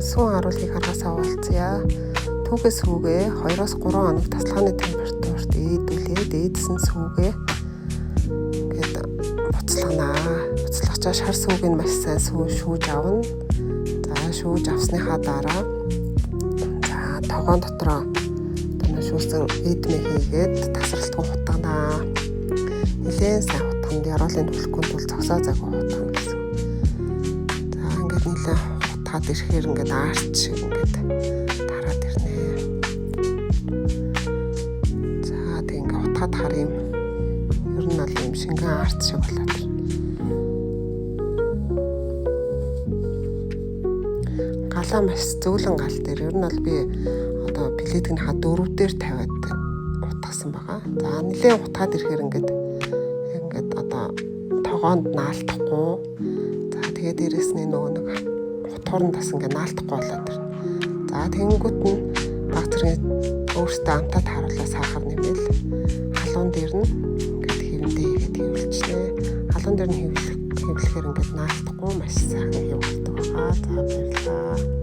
сүүн харуулгийг харахасаа уулзъя. Түүхээс сүүгээ 2-3 хоног тасалгааны температурт ээдүүлээ. Дээдс нь сүүгээ ингээд буцалганаа. Буцалгачаа шар сүүгийг маш сайн шүүж авна. За шүүж авсныхаа дараа тогоон дотроо шүүсэн эдмэ хийгээд тасралтгүй хутганаа. Нилээн сайн хутганд яруулын түлхэхгүй тул зогсоо загуу хутгана гэсэн. За ингээд нилээн хутгаад ирэхээр ингээд арт шиг ингээд тараад ирнэ. За тэг ингээд хутгаад хар юм. Ер нь бол юм шингэн арт шиг болоод ирнэ. Галаа маш зөөлөн гал дээр ер нь бол би одоо плетгийнхаа дөрөв дээр тавиад утгасан байгаа. За нэлээд утгаад ирэхээр ингээд одоо тогоонд наалтахгүй. За тэгээд дээрэс нь нөгөө нэг хутгуурн тас ингээд наалтахгүй болоод ирнэ. За тэнгүүт нь баг зэрэг өөртөө амтаад харуулаа сахар нэмэл халуун дээр нь ингээд хэвэндээ игээд хэвлэлчнэ. Халуун дээр нь хэвлэхээр ингээд наалтахгүй маш сайхан хэв болдог байгаа. За баярлалаа.